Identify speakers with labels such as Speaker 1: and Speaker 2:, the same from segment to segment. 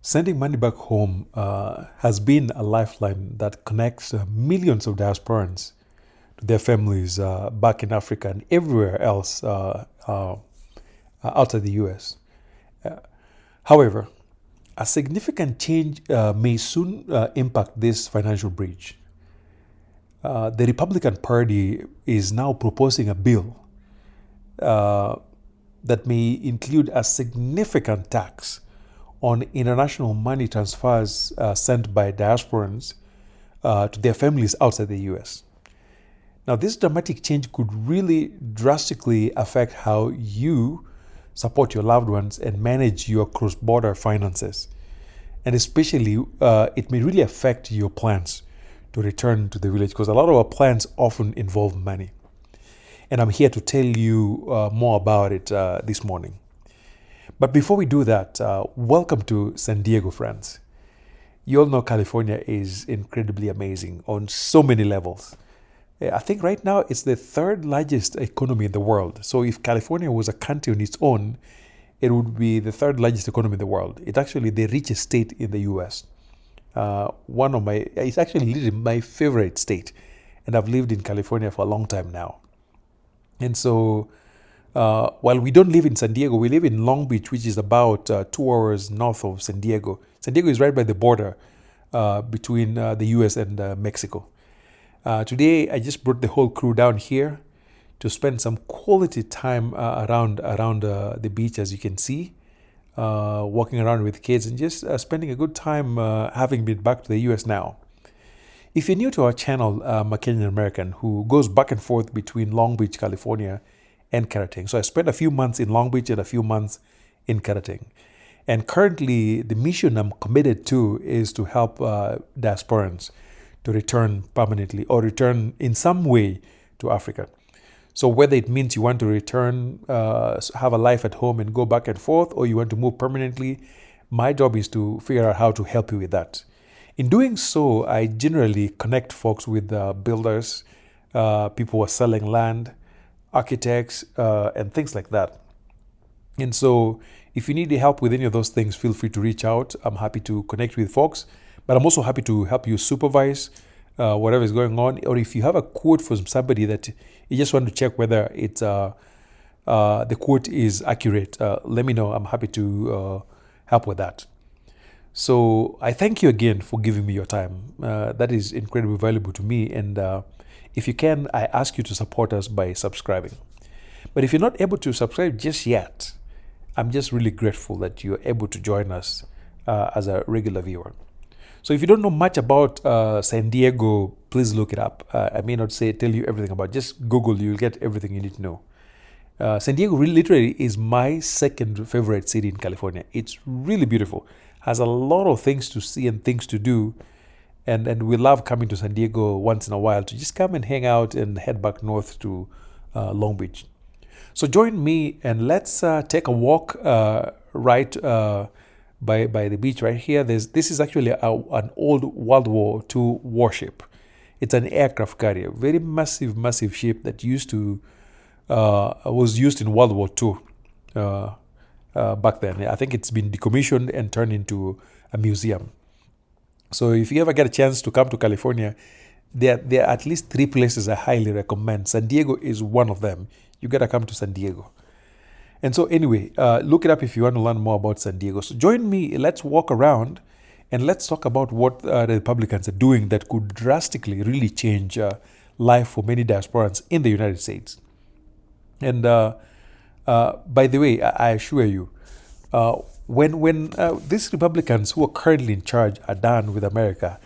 Speaker 1: Sending money back home has been a lifeline that connects millions of diasporans to their families back in Africa and everywhere else outside the US. Uh, However, a significant change may soon impact this financial bridge. The Republican Party is now proposing a bill uh, that may include a significant tax on international money transfers sent by diasporans to their families outside the US. Now, this dramatic change could really drastically affect how you support your loved ones and manage your cross border finances. And especially, it may really affect your plans to return to the village because a lot of our plans often involve money. And I'm here to tell you more about it this morning. But before we do that, welcome to San Diego, friends. You all know California is incredibly amazing on so many levels. I think right now it's the third largest economy in the world. So if California was a country on its own, it would be the third largest economy in the world. It's actually the richest state in the US. It's actually literally my favorite state. And I've lived in California for a long time now. And so while we don't live in San Diego, we live in Long Beach, which is about 2 hours north of San Diego. San Diego is right by the border between the US and Mexico. Today, I just brought the whole crew down here to spend some quality time around the beach, as you can see, walking around with kids and just spending a good time having been back to the US now. If you're new to our channel, I'm a Kenyan American who goes back and forth between Long Beach, California, and Karating. So I spent a few months in Long Beach and a few months in Karating. And currently, the mission I'm committed to is to help diasporans to return permanently or return in some way to Africa. So whether it means you want to return, have a life at home and go back and forth, or you want to move permanently, my job is to figure out how to help you with that. In doing so, I generally connect folks with builders, people who are selling land, architects, and things like that. And so if you need help with any of those things, feel free to reach out. I'm happy to connect with folks, but I'm also happy to help you supervise whatever is going on. Or if you have a quote from somebody that you just want to check whether it's the quote is accurate, let me know. I'm happy to help with that. So I thank you again for giving me your time. That is incredibly valuable to me. And if you can, I ask you to support us by subscribing. But if you're not able to subscribe just yet, I'm just really grateful that you're able to join us as a regular viewer. So if you don't know much about San Diego, please look it up. I may not tell you everything about it. Just Google, you'll get everything you need to know. San Diego really literally is my second favorite city in California. It's really beautiful. Has a lot of things to see and things to do. And we love coming to San Diego once in a while to just come and hang out and head back north to Long Beach. So join me and let's take a walk right by the beach right here. This is actually an old World War II warship. It's an aircraft carrier, very massive ship that was used in World War II back then. I think it's been decommissioned and turned into a museum. So if you ever get a chance to come to California, there are at least 3 places I highly recommend. San Diego is one of them. You gotta come to San Diego. And so anyway, look it up if you want to learn more about San Diego. So join me, let's walk around and let's talk about what the Republicans are doing that could drastically really change life for many diasporans in the United States. And by the way, I assure you, when these Republicans who are currently in charge are done with America,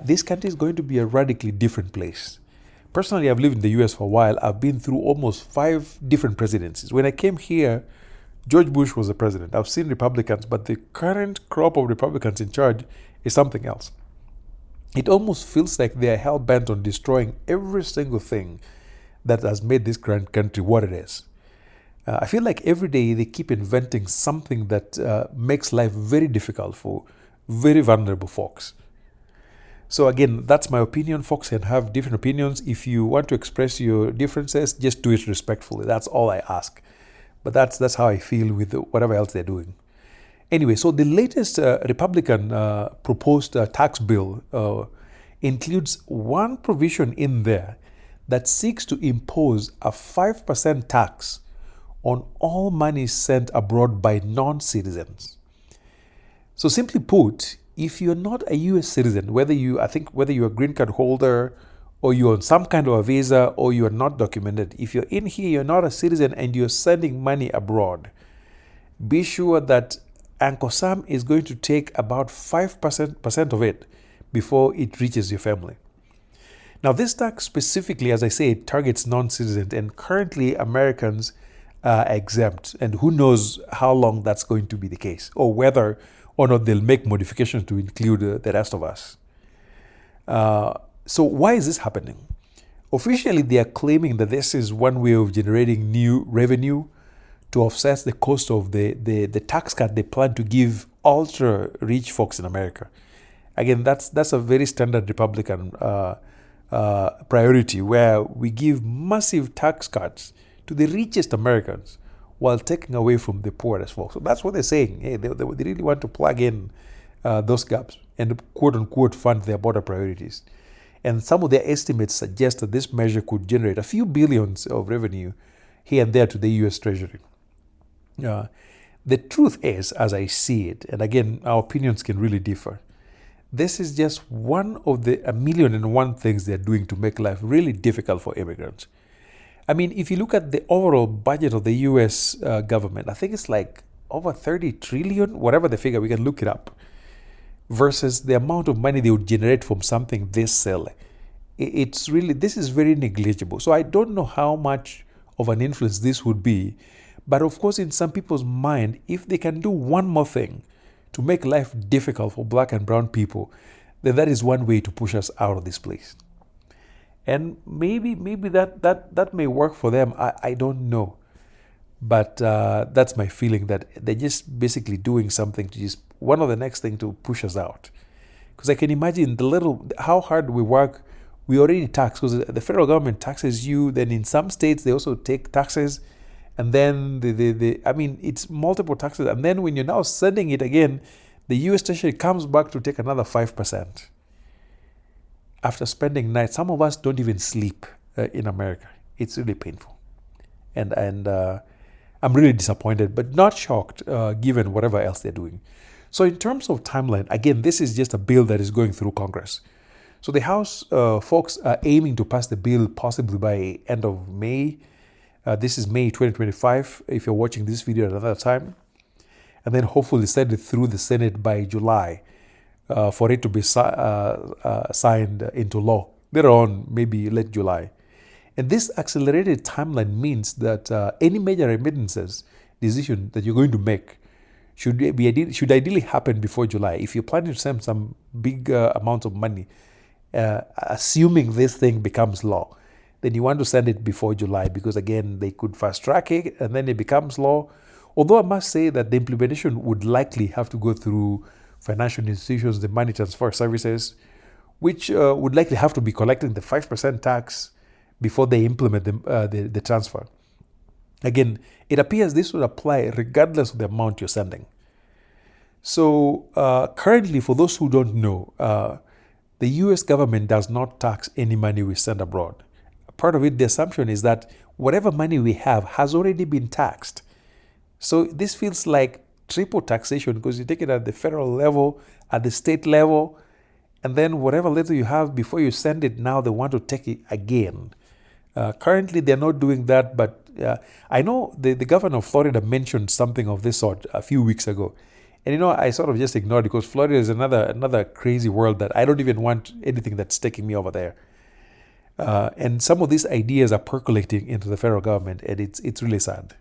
Speaker 1: this country is going to be a radically different place. Personally, I've lived in the US for a while. I've been through almost 5 different presidencies. When I came here, George Bush was the president. I've seen Republicans, but the current crop of Republicans in charge is something else. It almost feels like they are hell-bent on destroying every single thing that has made this grand country what it is. I feel like every day they keep inventing something that makes life very difficult for very vulnerable folks. So again, that's my opinion. Folks can have different opinions. If you want to express your differences, just do it respectfully. That's all I ask. But that's how I feel with whatever else they're doing. Anyway, so the latest Republican proposed tax bill includes one provision in there that seeks to impose a 5% tax on all money sent abroad by non-citizens. So simply put, if you're not a US citizen, whether you're a green card holder or you're on some kind of a visa or you're not documented, if you're in here, you're not a citizen and you're sending money abroad, be sure that Uncle Sam is going to take about 5% of it before it reaches your family. Now, this tax specifically, as I say, it targets non-citizens, and currently Americans are exempt, and who knows how long that's going to be the case, or whether or not they'll make modifications to include the rest of us. So why is this happening? Officially, they are claiming that this is one way of generating new revenue to offset the cost of the tax cut they plan to give ultra-rich folks in America. Again, that's a very standard Republican priority, where we give massive tax cuts to the richest Americans while taking away from the poorest folks. So that's what they're saying. Hey, they really want to plug in those gaps and quote-unquote fund their border priorities. And some of their estimates suggest that this measure could generate a few billions of revenue here and there to the U.S. Treasury. The truth is, as I see it, and again, our opinions can really differ, this is just one of the 1,000,001 things they're doing to make life really difficult for immigrants. I mean, if you look at the overall budget of the U.S. Government, I think it's like over 30 trillion, whatever the figure, we can look it up, versus the amount of money they would generate from something this silly. This is very negligible. So I don't know how much of an influence this would be. But of course, in some people's mind, if they can do one more thing to make life difficult for black and brown people, then that is one way to push us out of this place. And maybe that may work for them. I don't know. But that's my feeling, that they're just basically doing something to just one of the next thing to push us out. Because I can imagine how hard we work. We already tax, because the federal government taxes you. Then in some states, they also take taxes. And then it's multiple taxes. And then when you're now sending it again, the U.S. Treasury comes back to take another 5%. After spending nights, some of us don't even sleep in America. It's really painful. And I'm really disappointed, but not shocked, given whatever else they're doing. So in terms of timeline, again, this is just a bill that is going through Congress. So the House folks are aiming to pass the bill possibly by end of May. This is May 2025, if you're watching this video at another time. And then hopefully send it through the Senate by July for it to be signed into law. Later on, maybe late July. And this accelerated timeline means that any major remittances decision that you're going to make should ideally happen before July. If you're planning to send some big amount of money, assuming this thing becomes law, then you want to send it before July, because again, they could fast track it and then it becomes law. Although I must say that the implementation would likely have to go through financial institutions, the money transfer services, which would likely have to be collecting the 5% tax before they implement the transfer. Again, it appears this would apply regardless of the amount you're sending. So currently, for those who don't know, the U.S. government does not tax any money we send abroad. Part of it, the assumption is that whatever money we have has already been taxed. So this feels like triple taxation, because you take it at the federal level, at the state level, and then whatever little you have before you send it, now they want to take it again. Currently, they're not doing that, but I know the governor of Florida mentioned something of this sort a few weeks ago. And I sort of just ignored it, because Florida is another crazy world that I don't even want anything that's taking me over there. And some of these ideas are percolating into the federal government, and it's really sad.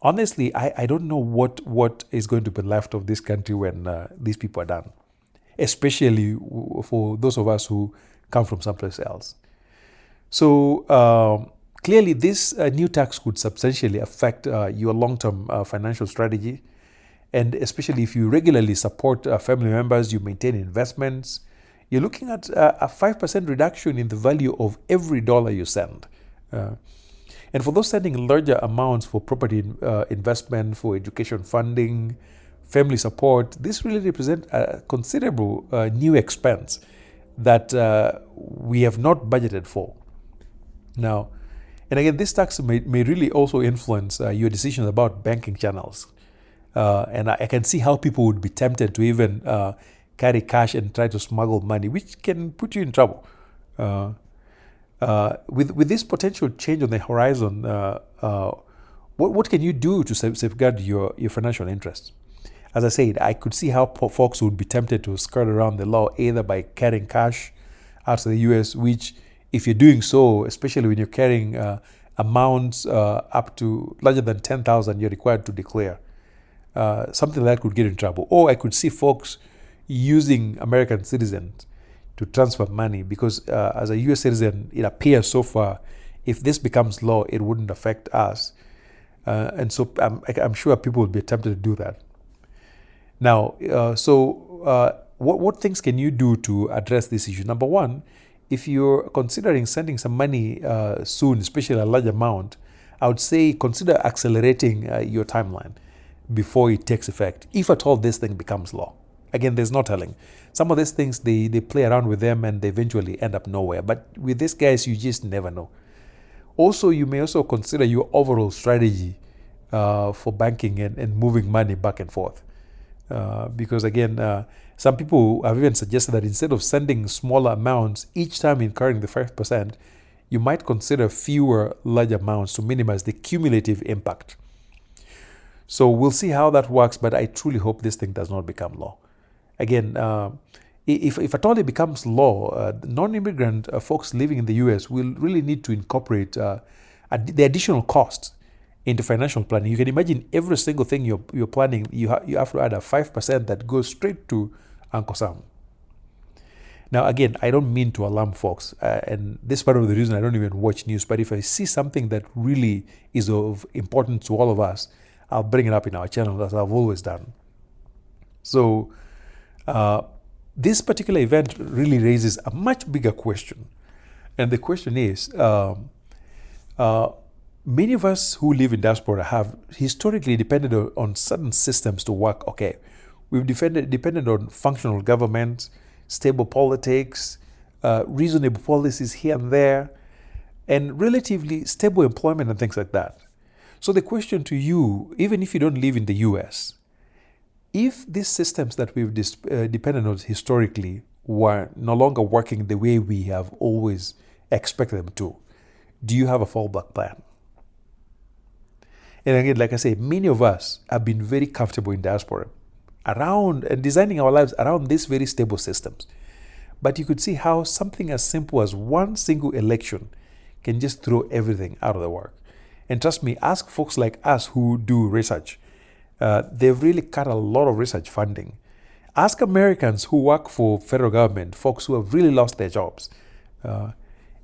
Speaker 1: Honestly, I don't know what is going to be left of this country when these people are done, especially for those of us who come from someplace else. So clearly, this new tax could substantially affect your long-term financial strategy, and especially if you regularly support family members, you maintain investments, you're looking at a 5% reduction in the value of every dollar you send. And for those sending larger amounts for property investment, for education funding, family support, this really represents a considerable new expense that we have not budgeted for. Now, and again, this tax may really also influence your decisions about banking channels. And I can see how people would be tempted to even carry cash and try to smuggle money, which can put you in trouble. With this potential change on the horizon, what can you do to safeguard your financial interests? As I said, I could see how folks would be tempted to skirt around the law either by carrying cash out of the U.S., which, if you're doing so, especially when you're carrying amounts up to larger than 10,000, you're required to declare. Something like that could get in trouble. Or I could see folks using American citizens to transfer money because as a U.S. citizen, it appears so far, if this becomes law, it wouldn't affect us. And so I'm sure people would be tempted to do that. Now, what things can you do to address this issue? Number one, if you're considering sending some money soon, especially a large amount, I would say consider accelerating your timeline before it takes effect, if at all this thing becomes law. Again, there's no telling. Some of these things, they play around with them and they eventually end up nowhere. But with these guys, you just never know. Also, you may also consider your overall strategy for banking and moving money back and forth. Because again, some people have even suggested that instead of sending smaller amounts each time incurring the 5%, you might consider fewer large amounts to minimize the cumulative impact. So we'll see how that works, but I truly hope this thing does not become law. Again, if at all it becomes law, non-immigrant folks living in the U.S. will really need to incorporate the additional costs into financial planning. You can imagine every single thing you're planning, you have to add a 5% that goes straight to Uncle Sam. Now, again, I don't mean to alarm folks, and this is part of the reason I don't even watch news, but if I see something that really is of importance to all of us, I'll bring it up in our channel, as I've always done. So, this particular event really raises a much bigger question. And the question is, many of us who live in diaspora have historically depended on certain systems to work. Okay, we've depended on functional government, stable politics, reasonable policies here and there, and relatively stable employment and things like that. So the question to you, even if you don't live in the US, if these systems that we've depended on historically were no longer working the way we have always expected them to, do you have a fallback plan? And again, like I say, many of us have been very comfortable in diaspora around and designing our lives around these very stable systems. But you could see how something as simple as one single election can just throw everything out of the work. And trust me, ask folks like us who do research. They've really cut a lot of research funding. Ask Americans who work for federal government, folks who have really lost their jobs.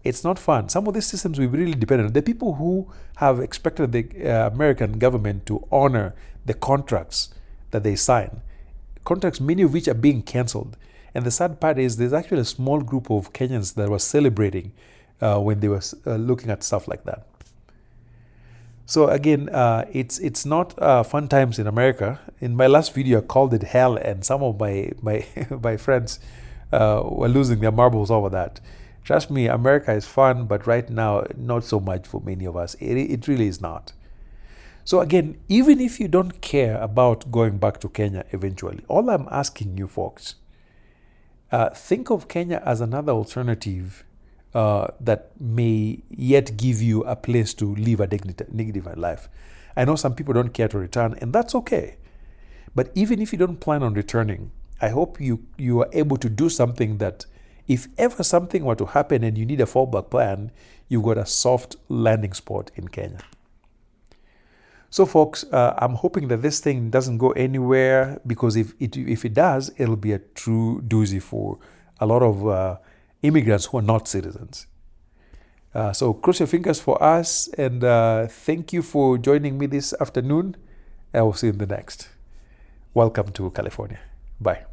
Speaker 1: It's not fun. Some of these systems we really depend on. The people who have expected the American government to honor the contracts that they sign, contracts many of which are being canceled. And the sad part is there's actually a small group of Kenyans that were celebrating when they were looking at stuff like that. So again, it's not fun times in America. In my last video, I called it hell, and some of my friends were losing their marbles over that. Trust me, America is fun, but right now, not so much for many of us. It really is not. So again, even if you don't care about going back to Kenya eventually, all I'm asking you folks, think of Kenya as another alternative that may yet give you a place to live a dignified life. I know some people don't care to return, and that's okay. But even if you don't plan on returning, I hope you are able to do something that if ever something were to happen and you need a fallback plan, you've got a soft landing spot in Kenya. So folks, I'm hoping that this thing doesn't go anywhere, because if it does, it'll be a true doozy for a lot of immigrants who are not citizens. So cross your fingers for us, and thank you for joining me this afternoon. I will see you in the next. Welcome to California. Bye.